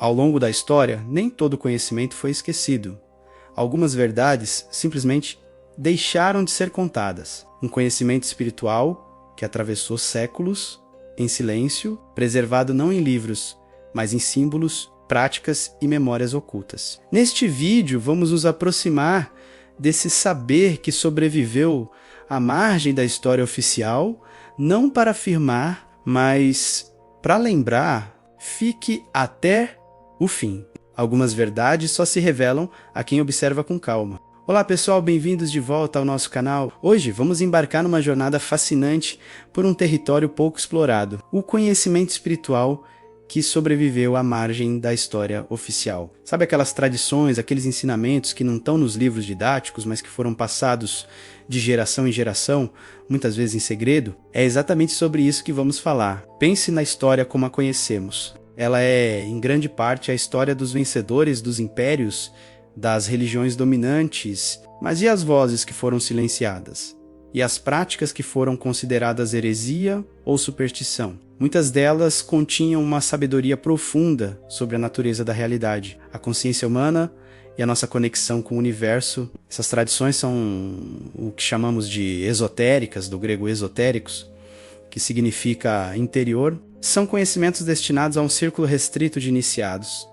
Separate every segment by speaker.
Speaker 1: Ao longo da história, nem todo conhecimento foi esquecido. Algumas verdades simplesmente deixaram de ser contadas. Um conhecimento espiritual que atravessou séculos em silêncio, preservado não em livros, mas em símbolos, práticas e memórias ocultas. Neste vídeo, vamos nos aproximar desse saber que sobreviveu à margem da história oficial, não para afirmar, mas para lembrar, fique até o fim. Algumas verdades só se revelam a quem observa com calma. Olá pessoal, bem-vindos de volta ao nosso canal. Hoje vamos embarcar numa jornada fascinante por um território pouco explorado, o conhecimento espiritual que sobreviveu à margem da história oficial. Sabe aquelas tradições, aqueles ensinamentos que não estão nos livros didáticos, mas que foram passados de geração em geração, muitas vezes em segredo? É exatamente sobre isso que vamos falar. Pense na história como a conhecemos. Ela é, em grande parte, a história dos vencedores dos impérios, das religiões dominantes, mas e as vozes que foram silenciadas? E as práticas que foram consideradas heresia ou superstição? Muitas delas continham uma sabedoria profunda sobre a natureza da realidade, a consciência humana e a nossa conexão com o universo. Essas tradições são o que chamamos de esotéricas, do grego esotéricos, que significa interior. São conhecimentos destinados a um círculo restrito de iniciados.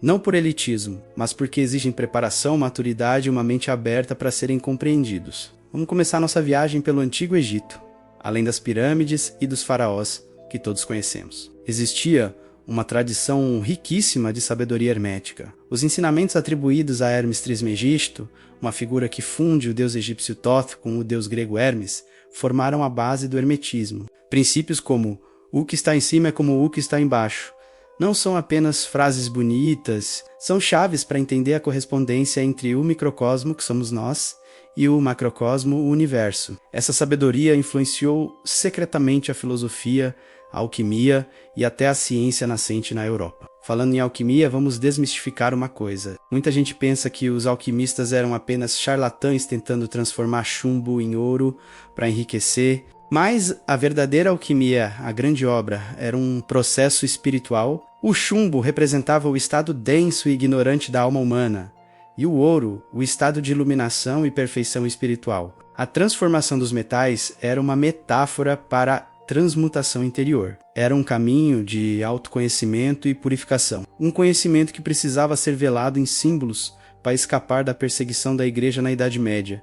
Speaker 1: Não por elitismo, mas porque exigem preparação, maturidade e uma mente aberta para serem compreendidos. Vamos começar nossa viagem pelo Antigo Egito, além das pirâmides e dos faraós que todos conhecemos. Existia uma tradição riquíssima de sabedoria hermética. Os ensinamentos atribuídos a Hermes Trismegisto, uma figura que funde o deus egípcio Thoth com o deus grego Hermes, formaram a base do hermetismo. Princípios como o que está em cima é como o que está embaixo não são apenas frases bonitas, são chaves para entender a correspondência entre o microcosmo, que somos nós, e o macrocosmo, o universo. Essa sabedoria influenciou secretamente a filosofia, a alquimia e até a ciência nascente na Europa. Falando em alquimia, vamos desmistificar uma coisa. Muita gente pensa que os alquimistas eram apenas charlatães tentando transformar chumbo em ouro para enriquecer, mas a verdadeira alquimia, a grande obra, era um processo espiritual. O chumbo representava o estado denso e ignorante da alma humana, e o ouro, o estado de iluminação e perfeição espiritual. A transformação dos metais era uma metáfora para a transmutação interior. Era um caminho de autoconhecimento e purificação. Um conhecimento que precisava ser velado em símbolos para escapar da perseguição da igreja na Idade Média.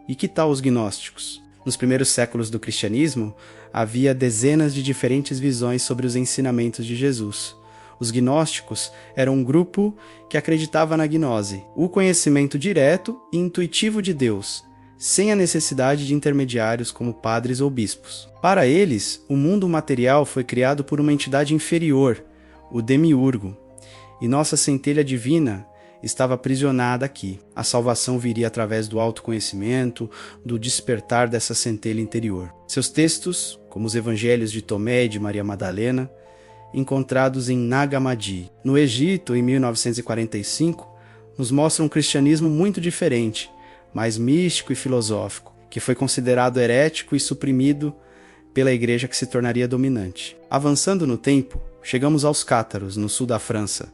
Speaker 1: E que tal os gnósticos? Nos primeiros séculos do cristianismo, havia dezenas de diferentes visões sobre os ensinamentos de Jesus. Os gnósticos eram um grupo que acreditava na gnose, o conhecimento direto e intuitivo de Deus, sem a necessidade de intermediários como padres ou bispos. Para eles, o mundo material foi criado por uma entidade inferior, o demiurgo, e nossa centelha divina estava aprisionada aqui. A salvação viria através do autoconhecimento, do despertar dessa centelha interior. Seus textos, como os evangelhos de Tomé e de Maria Madalena, encontrados em Nag Hammadi, no Egito, em 1945, nos mostram um cristianismo muito diferente, mais místico e filosófico, que foi considerado herético e suprimido pela igreja que se tornaria dominante. Avançando no tempo, chegamos aos cátaros, no sul da França.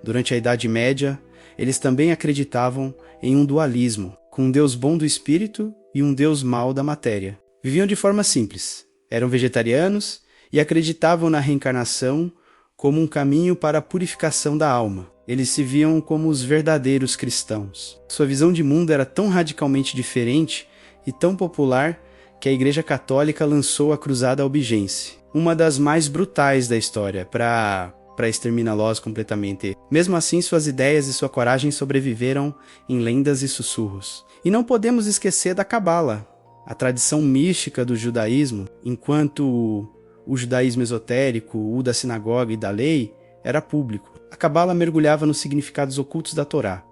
Speaker 1: Durante a Idade Média, eles também acreditavam em um dualismo, com um Deus bom do espírito e um Deus mau da matéria. Viviam de forma simples, eram vegetarianos e acreditavam na reencarnação como um caminho para a purificação da alma. Eles se viam como os verdadeiros cristãos. Sua visão de mundo era tão radicalmente diferente e tão popular que a Igreja Católica lançou a Cruzada Albigense, uma das mais brutais da história, para exterminá-los completamente. Mesmo assim, suas ideias e sua coragem sobreviveram em lendas e sussurros. E não podemos esquecer da Cabala, a tradição mística do judaísmo, enquanto o judaísmo esotérico, o da sinagoga e da lei, era público. A Cabala mergulhava nos significados ocultos da Torá.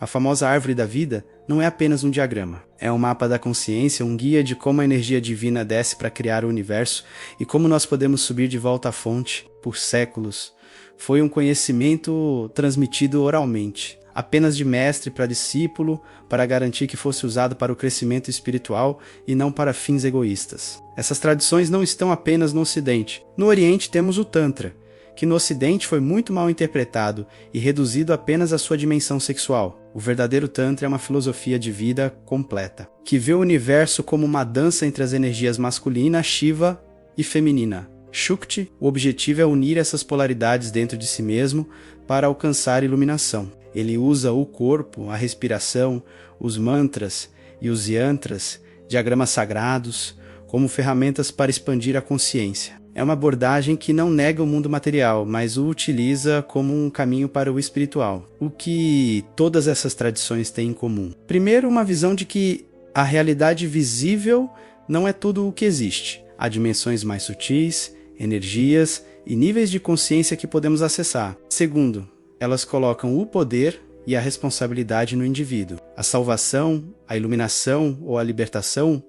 Speaker 1: A famosa árvore da vida não é apenas um diagrama. É um mapa da consciência, um guia de como a energia divina desce para criar o universo e como nós podemos subir de volta à fonte por séculos. Foi um conhecimento transmitido oralmente, apenas de mestre para discípulo, para garantir que fosse usado para o crescimento espiritual e não para fins egoístas. Essas tradições não estão apenas no Ocidente. No Oriente temos o Tantra, que no Ocidente foi muito mal interpretado e reduzido apenas à sua dimensão sexual. O verdadeiro Tantra é uma filosofia de vida completa, que vê o universo como uma dança entre as energias masculina, Shiva, e feminina, Shukti. O objetivo é unir essas polaridades dentro de si mesmo para alcançar iluminação. Ele usa o corpo, a respiração, os mantras e os yantras, diagramas sagrados, como ferramentas para expandir a consciência. É uma abordagem que não nega o mundo material, mas o utiliza como um caminho para o espiritual. O que todas essas tradições têm em comum? Primeiro, uma visão de que a realidade visível não é tudo o que existe. Há dimensões mais sutis, energias e níveis de consciência que podemos acessar. Segundo, elas colocam o poder e a responsabilidade no indivíduo. A salvação, a iluminação ou a libertação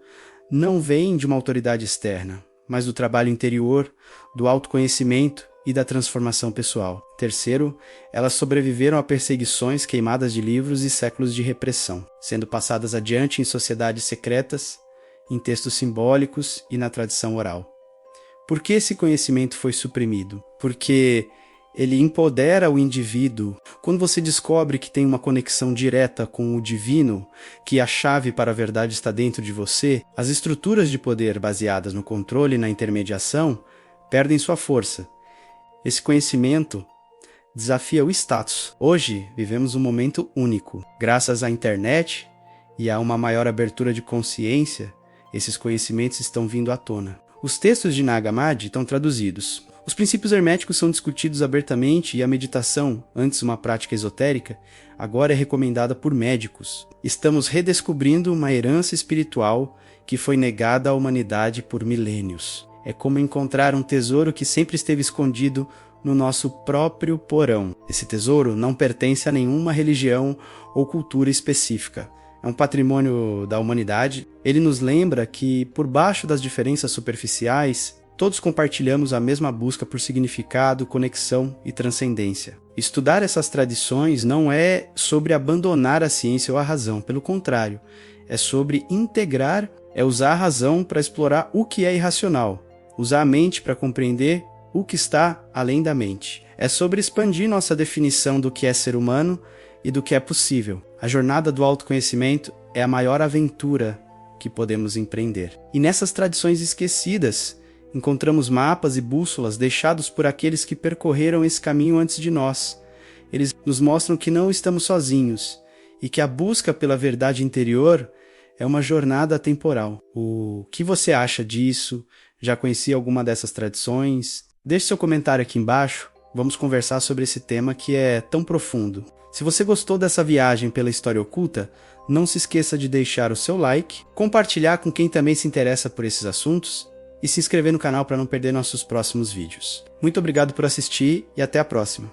Speaker 1: não vem de uma autoridade externa, mas do trabalho interior, do autoconhecimento e da transformação pessoal. Terceiro, elas sobreviveram a perseguições, queimadas de livros e séculos de repressão, sendo passadas adiante em sociedades secretas, em textos simbólicos e na tradição oral. Por que esse conhecimento foi suprimido? Porque ele empodera o indivíduo. Quando você descobre que tem uma conexão direta com o divino, que a chave para a verdade está dentro de você, as estruturas de poder baseadas no controle e na intermediação perdem sua força. Esse conhecimento desafia o status. Hoje, vivemos um momento único. Graças à internet e a uma maior abertura de consciência, esses conhecimentos estão vindo à tona. Os textos de Nag Hammadi estão traduzidos. Os princípios herméticos são discutidos abertamente e a meditação, antes uma prática esotérica, agora é recomendada por médicos. Estamos redescobrindo uma herança espiritual que foi negada à humanidade por milênios. É como encontrar um tesouro que sempre esteve escondido no nosso próprio porão. Esse tesouro não pertence a nenhuma religião ou cultura específica. É um patrimônio da humanidade. Ele nos lembra que, por baixo das diferenças superficiais, todos compartilhamos a mesma busca por significado, conexão e transcendência. Estudar essas tradições não é sobre abandonar a ciência ou a razão, pelo contrário, é sobre integrar, é usar a razão para explorar o que é irracional, usar a mente para compreender o que está além da mente. É sobre expandir nossa definição do que é ser humano e do que é possível. A jornada do autoconhecimento é a maior aventura que podemos empreender. E nessas tradições esquecidas, encontramos mapas e bússolas deixados por aqueles que percorreram esse caminho antes de nós. Eles nos mostram que não estamos sozinhos e que a busca pela verdade interior é uma jornada atemporal. O que você acha disso? Já conhecia alguma dessas tradições? Deixe seu comentário aqui embaixo. Vamos conversar sobre esse tema que é tão profundo. Se você gostou dessa viagem pela história oculta, não se esqueça de deixar o seu like, compartilhar com quem também se interessa por esses assuntos e se inscrever no canal para não perder nossos próximos vídeos. Muito obrigado por assistir e até a próxima!